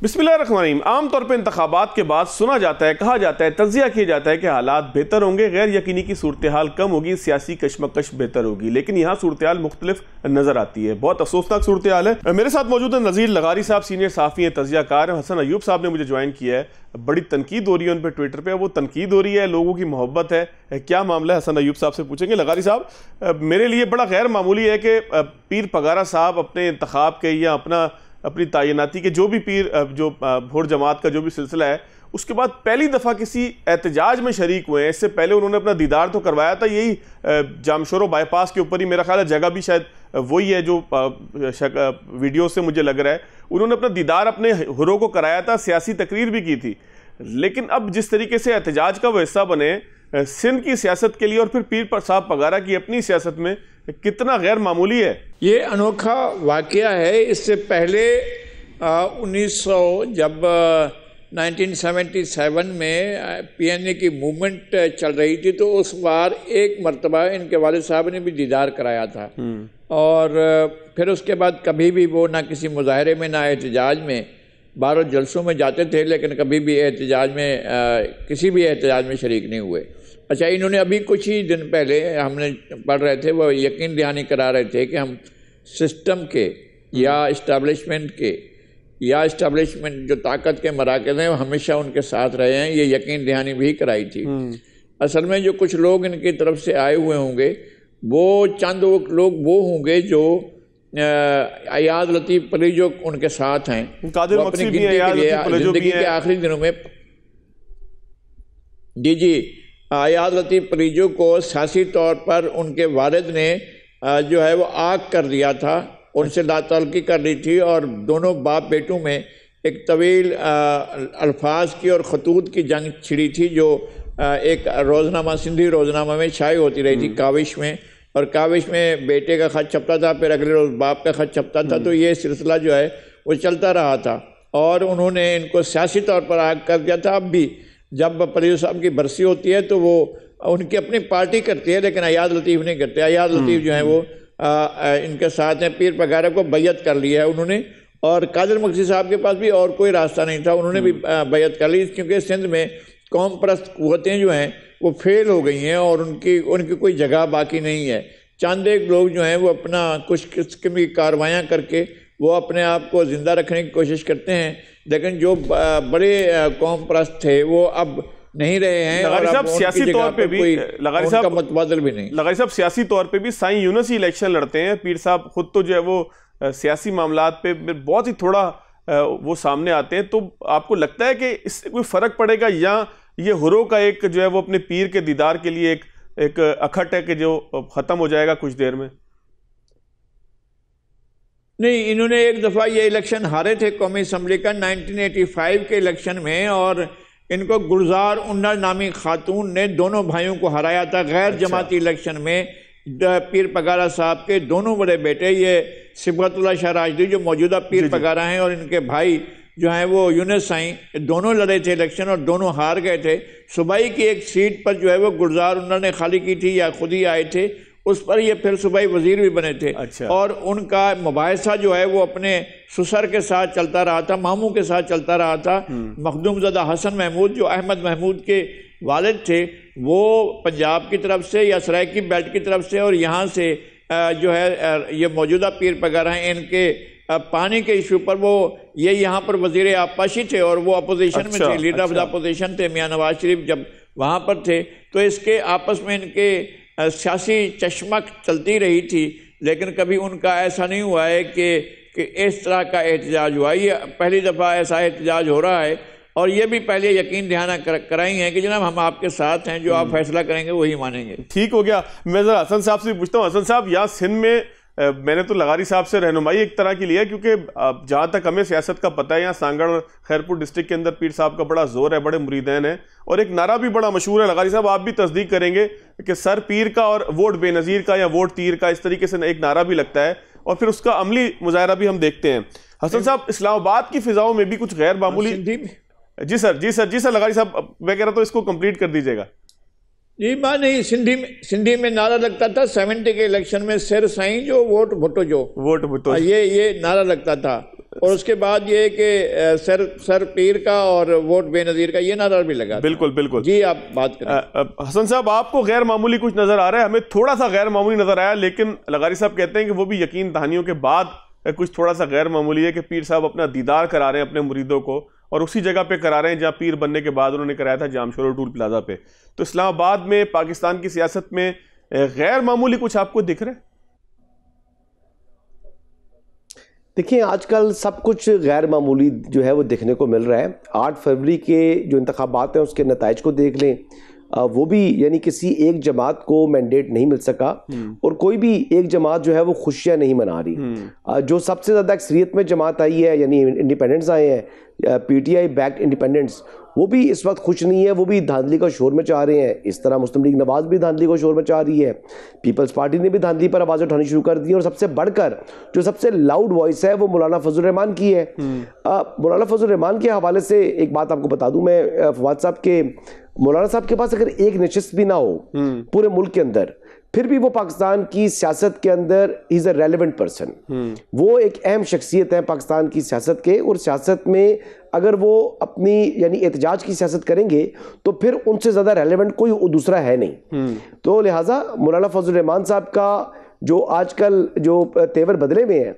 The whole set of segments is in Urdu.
بسم اللہ الرحمن الرحیم۔ عام طور پہ انتخابات کے بعد سنا جاتا ہے، کہا جاتا ہے، تجزیہ کیا جاتا ہے کہ حالات بہتر ہوں گے، غیر یقینی کی صورتحال کم ہوگی، سیاسی کشمکش بہتر ہوگی، لیکن یہاں صورتحال مختلف نظر آتی ہے۔ بہت افسوسناک صورتحال ہے۔ میرے ساتھ موجود ہیں نذیر لغاری صاحب، سینئر صحافی ہیں، تجزیہ کار ہیں۔ حسن ایوب صاحب نے مجھے جوائن کیا ہے، بڑی تنقید ہو رہی ہے ان پہ ٹویٹر پہ، وہ تنقید ہو رہی ہے، لوگوں کی محبت ہے، کیا معاملہ ہے حسن ایوب صاحب سے پوچھیں گے۔ لغاری صاحب، میرے لیے بڑا غیر معمولی ہے کہ پیر پگارا صاحب اپنے انتخاب کے یا اپنی تعیناتی کے جو بھی پیر جو بھوڑ جماعت کا جو بھی سلسلہ ہے، اس کے بعد پہلی دفعہ کسی احتجاج میں شریک ہوئے ہیں۔ اس سے پہلے انہوں نے اپنا دیدار تو کروایا تھا یہی جامشورو بائی پاس کے اوپر ہی، میرا خیال ہے جگہ بھی شاید وہی ہے جو ویڈیو سے مجھے لگ رہا ہے۔ انہوں نے اپنا دیدار اپنے ہرو کو کرایا تھا، سیاسی تقریر بھی کی تھی، لیکن اب جس طریقے سے احتجاج کا وہ حصہ بنے سندھ کی سیاست کے لیے اور پھر پیر صاحب پگارا کی اپنی سیاست میں، کتنا غیر معمولی ہے یہ انوکھا واقعہ ہے۔ اس سے پہلے 1900 جب 1977 میں پی این اے کی موومنٹ چل رہی تھی تو اس بار ایک مرتبہ ان کے والد صاحب نے بھی دیدار کرایا تھا، اور پھر اس کے بعد کبھی بھی وہ نہ کسی مظاہرے میں نہ احتجاج میں، بارہ جلسوں میں جاتے تھے لیکن کبھی بھی احتجاج میں کسی بھی احتجاج میں شریک نہیں ہوئے۔ اچھا، انہوں نے ابھی کچھ ہی دن پہلے ہم نے پڑھ رہے تھے، وہ یقین دہانی کرا رہے تھے کہ ہم سسٹم کے یا اسٹیبلشمنٹ کے یا اسٹیبلشمنٹ جو طاقت کے مراکز ہیں وہ ہمیشہ ان کے ساتھ رہے ہیں، یہ یقین دہانی بھی کرائی تھی۔ اصل میں جو کچھ لوگ ان کی طرف سے آئے ہوئے ہوں گے، وہ چند لوگ وہ ہوں گے جو ایاز لطیف پلی جو ان کے ساتھ ہیں، قادر وہ اپنی مقصد بھی گنتی ہیں، کے لیے ایاز لطیف پلی جو زندگی بھی کے ہیں۔ آخری دنوں میں جی ایاز لطیف پریجو کو سیاسی طور پر ان کے والد نے جو ہے وہ آگ کر دیا تھا، ان سے لا تعلقی کر لی تھی، اور دونوں باپ بیٹوں میں ایک طویل الفاظ کی اور خطوط کی جنگ چھڑی تھی، جو ایک روزنامہ سندھی روزنامہ میں شائع ہوتی رہی تھی، کاوش میں، اور کاوش میں بیٹے کا خط چھپتا تھا، پھر اگلے روز باپ کا خط چھپتا تھا، تو یہ سلسلہ جو ہے وہ چلتا رہا تھا، اور انہوں نے ان کو سیاسی طور پر آگ کر دیا تھا۔ اب بھی جب پریو صاحب کی برسی ہوتی ہے تو وہ ان کی اپنی پارٹی کرتی ہے، لیکن ایاز لطیف نہیں کرتے۔ ایاز لطیف جو ہیں وہ ان کے ساتھ ہیں، پیر پگارا کو بیعت کر لیا ہے انہوں نے، اور قادر مقصد صاحب کے پاس بھی اور کوئی راستہ نہیں تھا، انہوں نے بھی بیعت کر لی، کیونکہ سندھ میں قوم پرست قوتیں جو ہیں وہ فیل ہو گئی ہیں اور ان کی کوئی جگہ باقی نہیں ہے۔ چند ایک لوگ جو ہیں وہ اپنا کچھ قسم کی کاروائیاں کر کے وہ اپنے آپ کو زندہ رکھنے کی کوشش کرتے ہیں، لیکن جو بڑے قوم پرست تھے وہ اب نہیں رہے ہیں، لغاری صاحب سیاسی طور پہ بھی لغاری صاحب کا متبادل بھی نہیں۔ لغاری صاحب سیاسی طور پہ بھی سائیں یونس ہی الیکشن لڑتے ہیں، پیر صاحب خود تو جو ہے وہ سیاسی معاملات پہ بہت ہی تھوڑا وہ سامنے آتے ہیں، تو آپ کو لگتا ہے کہ اس سے کوئی فرق پڑے گا، یا یہ ہرو کا ایک جو ہے وہ اپنے پیر کے دیدار کے لیے ایک اکھٹ ہے کہ جو ختم ہو جائے گا کچھ دیر میں؟ نہیں، انہوں نے ایک دفعہ یہ الیکشن ہارے تھے قومی اسمبلی کا 1985 کے الیکشن میں، اور ان کو گلزار انڈر نامی خاتون نے دونوں بھائیوں کو ہرایا تھا غیر جماعتی الیکشن میں۔ پیر پگارا صاحب کے دونوں بڑے بیٹے، یہ صبغت اللہ شاہ راشدی جو موجودہ پیر پگارا ہیں، اور ان کے بھائی جو ہیں وہ یونس سائیں، دونوں لڑے تھے الیکشن اور دونوں ہار گئے تھے۔ صوبائی کی ایک سیٹ پر جو ہے وہ گلزار انڈر نے خالی کی تھی یا خود ہی آئے تھے، اس پر یہ پھر صوبائی وزیر بھی بنے تھے، اور ان کا مباحثہ جو ہے وہ اپنے سسر کے ساتھ چلتا رہا تھا، ماموں کے ساتھ چلتا رہا تھا۔ مخدوم زدہ حسن محمود جو احمد محمود کے والد تھے، وہ پنجاب کی طرف سے یا سرائکی بیلٹ کی طرف سے، اور یہاں سے جو ہے یہ موجودہ پیر پگارا ہیں، ان کے پانی کے ایشو پر وہ یہ یہاں پر وزیر آبپاشی تھے، اور وہ اپوزیشن میں تھے، لیڈر آف دا اپوزیشن تھے میاں نواز شریف جب وہاں پر تھے، تو اس کے آپس میں ان کے سیاسی چشمک چلتی رہی تھی، لیکن کبھی ان کا ایسا نہیں ہوا ہے کہ اس طرح کا احتجاج ہوا۔ یہ پہلی دفعہ ایسا احتجاج ہو رہا ہے، اور یہ بھی پہلے یقین دہانہ کرائی ہیں کہ جناب ہم آپ کے ساتھ ہیں، جو آپ فیصلہ کریں گے وہی مانیں گے۔ ٹھیک ہو گیا۔ میں ذرا حسن صاحب سے پوچھتا ہوں، حسن صاحب یہاں سندھ میں میں نے تو لغاری صاحب سے رہنمائی ایک طرح کی لیا، کیونکہ جہاں تک ہمیں سیاست کا پتہ ہے یہاں سانگڑ اور خیرپور ڈسٹرکٹ کے اندر پیر صاحب کا بڑا زور ہے، بڑے مریدین ہیں، اور ایک نعرہ بھی بڑا مشہور ہے، لغاری صاحب آپ بھی تصدیق کریں گے کہ سر پیر کا اور ووٹ بے نظیر کا یا ووٹ تیر کا، اس طریقے سے ایک نعرہ بھی لگتا ہے، اور پھر اس کا عملی مظاہرہ بھی ہم دیکھتے ہیں۔ حسن صاحب اسلام آباد کی فضاؤں میں بھی کچھ غیر معمولی، جی سر لغاری صاحب میں کہہ رہا تو اس کو کمپلیٹ کر دیجیے گا۔ جی بات نہیں، سندھی میں نعرہ لگتا تھا 70 کے الیکشن میں، سر سائیں جو ووٹ بھٹو جو، ووٹ بھٹو، یہ نعرہ لگتا تھا، اور اس کے بعد یہ کہ سر پیر کا اور ووٹ بے نظیر کا یہ نعرہ بھی لگا. بالکل بالکل. جی آپ بات کریں. حسن صاحب آپ کو غیر معمولی کچھ نظر آ رہا ہے, ہمیں تھوڑا سا غیر معمولی نظر آیا, لیکن لغاری صاحب کہتے ہیں کہ وہ بھی یقین دہانیوں کے بعد کچھ تھوڑا سا غیر معمولی ہے کہ پیر صاحب اپنا دیدار کرا رہے ہیں اپنے مریدوں کو, اور اسی جگہ پہ کرا رہے ہیں جہاں پیر بننے کے بعد انہوں نے کرایا تھا جام شور ٹول پلازا پہ. تو اسلام آباد میں پاکستان کی سیاست میں غیر معمولی کچھ آپ کو دکھ رہا ہے؟ دیکھیں آج کل سب کچھ غیر معمولی جو ہے وہ دیکھنے کو مل رہا ہے. 8 فروری کے جو انتخابات ہیں اس کے نتائج کو دیکھ لیں, وہ بھی یعنی کسی ایک جماعت کو مینڈیٹ نہیں مل سکا, اور کوئی بھی ایک جماعت جو ہے وہ خوشیاں نہیں منا رہی. جو سب سے زیادہ اکثریت میں جماعت آئی ہے یعنی انڈیپینڈنٹس آئے ہیں, پی ٹی آئی بیکڈ انڈیپینڈنٹس, وہ بھی اس وقت خوش نہیں ہے, وہ بھی دھاندلی کا شور مچا رہے ہیں. اس طرح مسلم لیگ نواز بھی دھاندلی کا شور مچا رہی ہے, پیپلز پارٹی نے بھی دھاندلی پر آواز اٹھانی شروع کر دی, اور سب سے بڑھ کر جو سب سے لاؤڈ وائس ہے وہ مولانا فضل الرحمان کی ہے. مولانا فضل الرحمان کے حوالے سے ایک بات آپ کو بتا دوں میں, فواد صاحب کے مولانا صاحب کے پاس اگر ایک نشست بھی نہ ہو پورے ملک کے اندر, پھر بھی وہ پاکستان کی سیاست کے اندر از اے ریلیونٹ پرسن. وہ ایک اہم شخصیت ہے پاکستان کی سیاست کے, اور سیاست میں اگر وہ اپنی یعنی احتجاج کی سیاست کریں گے تو پھر ان سے زیادہ ریلیونٹ کوئی دوسرا ہے نہیں. تو لہٰذا مولانا فضل الرحمان صاحب کا جو آج کل جو تیور بدلے میں ہے,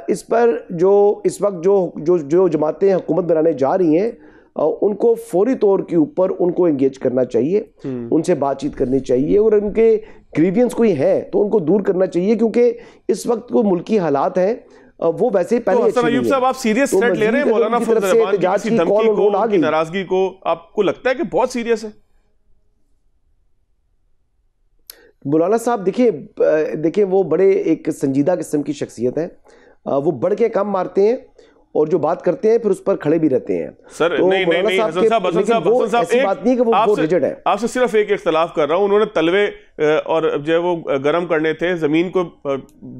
اس پر جو اس وقت جو جماعتیں حکومت بنانے جا رہی ہیں ان کو فوری طور کے اوپر ان کو انگیج کرنا چاہیے, ان سے بات چیت کرنی چاہیے, اور ان کے گریوینس کوئی ہیں تو ان کو دور کرنا چاہیے, کیونکہ اس وقت وہ ملکی حالات ہیں وہ ویسے ہی پہلے اچھی نہیں ہے. صاحب آپ سیریس تھریٹ لے رہے ہیں مولانا فضل الرحمان کی کسی دھمکی کو, ان کی ناراضگی کو, آپ کو لگتا ہے کہ بہت سیریس ہے؟ مولانا صاحب دیکھیں وہ بڑے ایک سنجیدہ قسم کی شخصیت ہیں, وہ بڑھ کے کم مارتے ہیں اور جو بات کرتے ہیں پھر اس پر کھڑے بھی رہتے ہیں. سر نہیں حسن صاحب ایسی بات نہیں کہ وہ ریجڈ ہے. آپ سے صرف ایک اختلاف کر رہا ہوں, انہوں نے تلوے اور جو ہے وہ گرم کرنے تھے, زمین کو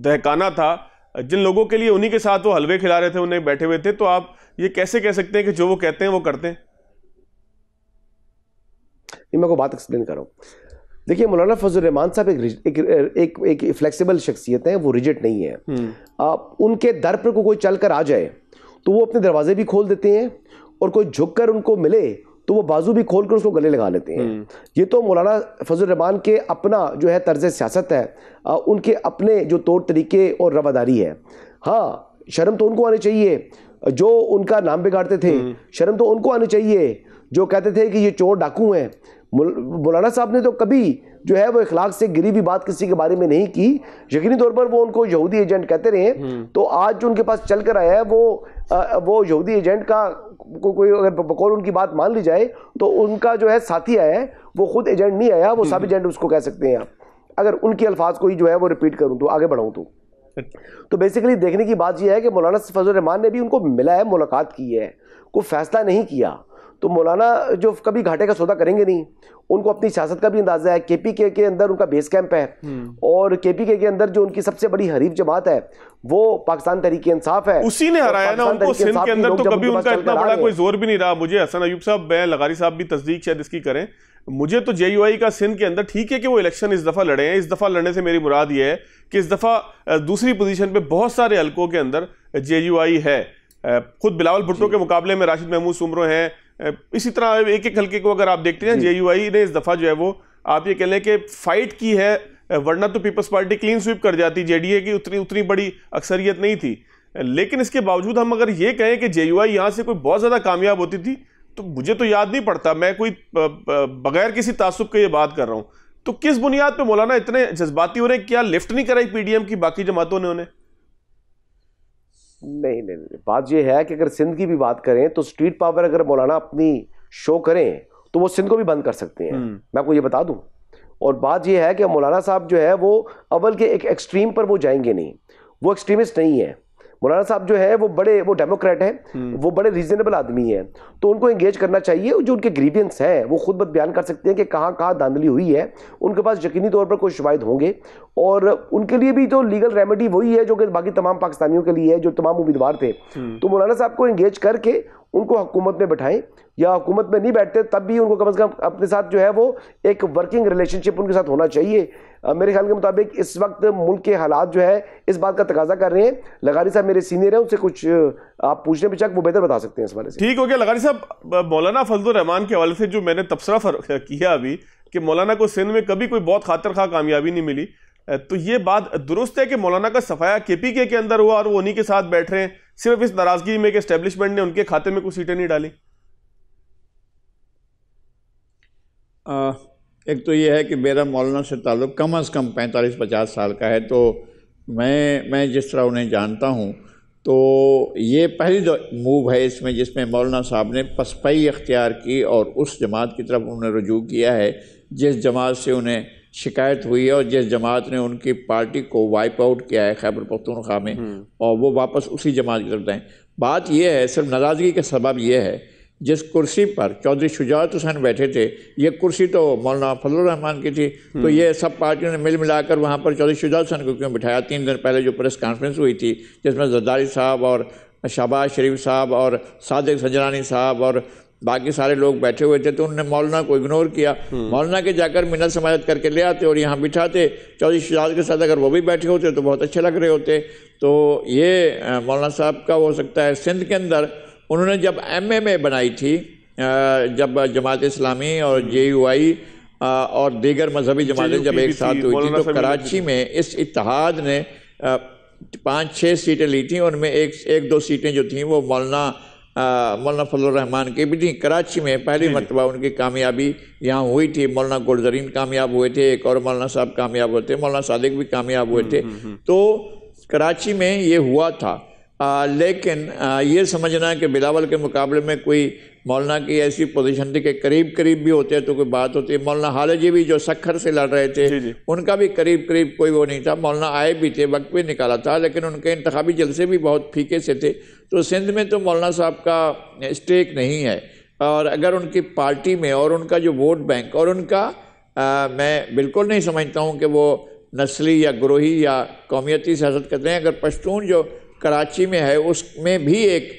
دہکانا تھا, جن لوگوں کے لیے انہی کے ساتھ وہ حلوے کھلا رہے تھے انہیں بیٹھے ہوئے تھے, تو آپ یہ کیسے کہہ سکتے ہیں کہ جو وہ کہتے ہیں وہ کرتے ہیں؟ میں کو بات ایکسپلین کر رہا ہوں. دیکھیے مولانا فضل الرحمان صاحب ایک فلیکسیبل شخصیت ہے, وہ ریجڈ نہیں ہے. ان کے در پر کوئی چل کر آ جائے تو وہ اپنے دروازے بھی کھول دیتے ہیں, اور کوئی جھک کر ان کو ملے تو وہ بازو بھی کھول کر اس کو گلے لگا لیتے ہیں. یہ تو مولانا فضل الرحمان کے اپنا جو ہے طرز سیاست ہے, ان کے اپنے جو طور طریقے اور رواداری ہے. ہاں شرم تو ان کو آنی چاہیے جو ان کا نام بگاڑتے تھے, شرم تو ان کو آنی چاہیے جو کہتے تھے کہ یہ چور ڈاکو ہیں. مولانا صاحب نے تو کبھی جو ہے وہ اخلاق سے گری بھی بات کسی کے بارے میں نہیں کی. یقینی طور پر وہ ان کو یہودی ایجنٹ کہتے رہے, تو آج جو ان کے پاس چل کر آیا ہے وہ یہودی ایجنٹ کا کوئی اگر بقول ان کی بات مان لی جائے تو ان کا جو ہے ساتھی آیا ہے, وہ خود ایجنٹ نہیں آیا, وہ سب ایجنٹ اس کو کہہ سکتے ہیں آپ, اگر ان کے الفاظ کو ہی جو ہے وہ ریپیٹ کروں تو آگے بڑھاؤں تو بیسیکلی دیکھنے کی بات یہ ہے کہ مولانا فضل الرحمان نے بھی ان کو ملا ہے, ملاقات کی ہے, کوئی فیصلہ نہیں کیا. تو مولانا جو کبھی گھاٹے کا سودا کریں گے نہیں, ان کو اپنی سیاست کا بھی اندازہ ہے. کے پی کے اندر ان کا بیس کیمپ ہے, اور کے پی کے اندر جو ان کی سب سے بڑی حریف جماعت ہے وہ پاکستان تحریک انصاف ہے. اسی نے ہرایا نا ان کو سندھ کے اندر, تو کبھی ان کا اتنا بڑا کوئی زور بھی نہیں رہا. مجھے حسن ایوب صاحب, میں لغاری صاحب بھی تصدیق شاید اس کی کریں, مجھے تو جے یو آئی کا سندھ کے اندر ٹھیک ہے کہ وہ الیکشن اس دفعہ لڑے ہیں, اس دفعہ لڑنے سے میری مراد یہ ہے کہ اس دفعہ دوسری پوزیشن پہ بہت سارے حلقوں کے اندر جے یو آئی ہے. خود بلاول بھٹو کے مقابلے میں راشد محمود سمرو ہیں, اسی طرح ایک ایک حلقے کو اگر آپ دیکھتے ہیں جے یو آئی نے اس دفعہ جو ہے وہ آپ یہ کہہ لیں کہ فائٹ کی ہے, ورنہ تو پیپلز پارٹی کلین سویپ کر جاتی, جے ڈی اے کی اتنی بڑی اکثریت نہیں تھی. لیکن اس کے باوجود ہم اگر یہ کہیں کہ جے یو آئی یہاں سے کوئی بہت زیادہ کامیاب ہوتی تھی, تو مجھے تو یاد نہیں پڑتا, میں کوئی بغیر کسی تعصب کے یہ بات کر رہا ہوں, تو کس بنیاد پہ مولانا اتنے جذباتی ہو رہے ہیں؟ کیا لفٹ نہیں کرائی پی ڈی ایم کی باقی جماعتوں نے انہیں؟ نہیں, بات یہ ہے کہ اگر سندھ کی بھی بات کریں تو اسٹریٹ پاور اگر مولانا اپنی شو کریں تو وہ سندھ کو بھی بند کر سکتے ہیں, میں آپ کو یہ بتا دوں. اور بات یہ ہے کہ مولانا صاحب جو ہے وہ اول کے ایک ایکسٹریم پر وہ جائیں گے نہیں, وہ ایکسٹریمسٹ نہیں ہے. مولانا صاحب جو ہے وہ ڈیموکریٹ ہیں, وہ بڑے ریزنیبل آدمی ہیں, تو ان کو انگیج کرنا چاہیے. جو ان کے گریوینس ہیں وہ خود بت بیان کر سکتے ہیں کہ کہاں کہاں دھاندلی ہوئی ہے, ان کے پاس یقینی طور پر کوئی شواہد ہوں گے, اور ان کے لیے بھی تو لیگل ریمیڈی وہی ہے جو کہ باقی تمام پاکستانیوں کے لیے ہے جو تمام امیدوار تھے. تو مولانا صاحب کو انگیج کر کے ان کو حکومت میں بٹھائیں، یا حکومت میں نہیں بیٹھتے تب بھی ان کو کم از کم اپنے ساتھ جو ہے وہ ایک ورکنگ ریلیشن شپ ان کے ساتھ ہونا چاہیے۔ میرے خیال کے مطابق اس وقت ملک کے حالات جو ہے اس بات کا تقاضا کر رہے ہیں۔ لغاری صاحب میرے سینئر ہیں، ان سے کچھ آپ پوچھنے پہ چاک وہ بہتر بتا سکتے ہیں اس والے سے۔ ٹھیک ہو گیا لغاری صاحب، مولانا فضل الرحمان کے حوالے سے جو میں نے تبصرہ کیا ابھی کہ مولانا کو سندھ میں کبھی کوئی بہت خاطر خواہ کامیابی نہیں ملی، تو یہ بات درست ہے کہ مولانا کا صفایا کے پی کے اندر ہوا اور وہ انہی کے ساتھ بیٹھ رہے ہیں صرف اس ناراضگی میں کہ اسٹیبلشمنٹ نے ان کے کھاتے میں کوئی سیٹیں نہیں ڈالی؟ ایک تو یہ ہے کہ میرا مولانا سے تعلق کم از کم 45-50 سال کا ہے، تو میں جس طرح انہیں جانتا ہوں تو یہ پہلی موو ہے اس میں جس میں مولانا صاحب نے پسپائی اختیار کی اور اس جماعت کی طرف انہوں نے رجوع کیا ہے جس جماعت سے انہیں شکایت ہوئی ہے اور جس جماعت نے ان کی پارٹی کو وائپ آؤٹ کیا ہے خیبر پختونخوا میں، اور وہ واپس اسی جماعت کی طرف جائیں۔ بات یہ ہے، صرف ناراضگی کا سبب یہ ہے جس کرسی پر چودھری شجاعت حسین بیٹھے تھے، یہ کرسی تو مولانا فضل الرحمان کی تھی، تو یہ سب پارٹیوں نے ملا کر وہاں پر چودھری شجاعت حسین کو کیوں بٹھایا؟ 3 دن پہلے جو پریس کانفرنس ہوئی تھی جس میں زرداری صاحب اور شہباز شریف صاحب اور صادق سنجرانی صاحب اور باقی سارے لوگ بیٹھے ہوئے تھے، تو انہوں نے مولانا کو اگنور کیا۔ مولانا کے جا کر منت سماجت کر کے لے آتے اور یہاں بٹھاتے، چودھری شجاعت کے ساتھ اگر وہ بھی بیٹھے ہوتے تو بہت اچھے لگ رہے ہوتے۔ تو یہ مولانا صاحب کا ہو سکتا ہے۔ سندھ کے اندر انہوں نے جب MMA بنائی تھی، جب جماعت اسلامی اور JUI اور دیگر مذہبی جماعتیں جب ایک ساتھ ہوئی تھی تو کراچی میں اس اتحاد نے 5-6 سیٹیں لی تھیں، ان میں ایک 2 سیٹیں جو تھیں وہ مولانا فضل الرحمان کی بھی تھیں۔ کراچی میں پہلی مرتبہ ان کی کامیابی یہاں ہوئی تھی، مولانا گلزرین کامیاب ہوئے تھے، ایک اور مولانا صاحب کامیاب ہوئے تھے، مولانا صادق بھی کامیاب ہوئے تھے، تو کراچی میں یہ ہوا تھا۔ لیکن یہ سمجھنا کہ بلاول کے مقابلے میں کوئی مولانا کی ایسی پوزیشن تھی کہ قریب بھی ہوتے تو کوئی بات ہوتی ہے۔ مولانا حالجی بھی جو سکھر سے لڑ رہے تھے ان کا بھی قریب کوئی وہ نہیں تھا، مولانا آئے بھی تھے، وقت بھی نکالا تھا، لیکن ان کے انتخابی جلسے بھی بہت پھیکے سے تھے۔ تو سندھ میں تو مولانا صاحب کا اسٹیک نہیں ہے، اور اگر ان کی پارٹی میں اور ان کا جو ووٹ بینک اور ان کا میں بالکل نہیں سمجھتا ہوں کہ وہ نسلی یا گروہی یا قومیتی سیاست کرتے ہیں۔ اگر پشتون جو کراچی میں ہے اس میں بھی ایک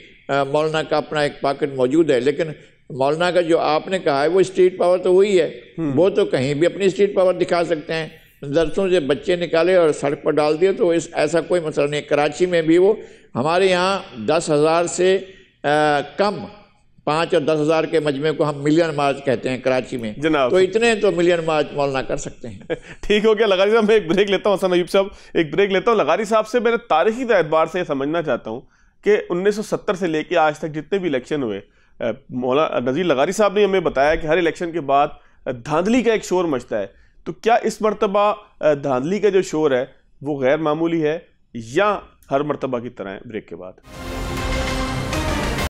مولانا کا اپنا ایک پاکٹ موجود ہے، لیکن مولانا کا جو آپ نے کہا ہے وہ اسٹریٹ پاور تو وہی ہے، وہ تو کہیں بھی اپنی اسٹریٹ پاور دکھا سکتے ہیں۔ درسوں سے بچے نکالے اور سڑک پر ڈال دیے تو ایسا کوئی مسئلہ نہیں۔ کراچی میں بھی وہ ہمارے یہاں 10,000 سے کم 5 اور 10,000 کے مجمع کو ہم ملین مارچ کہتے ہیں کراچی میں، تو اتنے تو ملین مارچ مولانا کر سکتے ہیں۔ ٹھیک ہو گیا لغاری صاحب، میں ایک بریک لیتا ہوں، حسن ایوب صاحب ایک بریک لیتا ہوں۔ لغاری صاحب سے میں تاریخی اعتبار سے سمجھنا چاہتا ہوں کہ 1970 سے لے کے آج تک جتنے بھی الیکشن ہوئے، مولانا نذیر لغاری صاحب نے ہمیں بتایا کہ ہر الیکشن کے بعد دھاندلی کا ایک شور مچتا ہے، تو کیا اس مرتبہ دھاندلی کا جو شور ہے وہ غیر معمولی ہے یا ہر مرتبہ کی طرح ہے؟ بریک کے بعد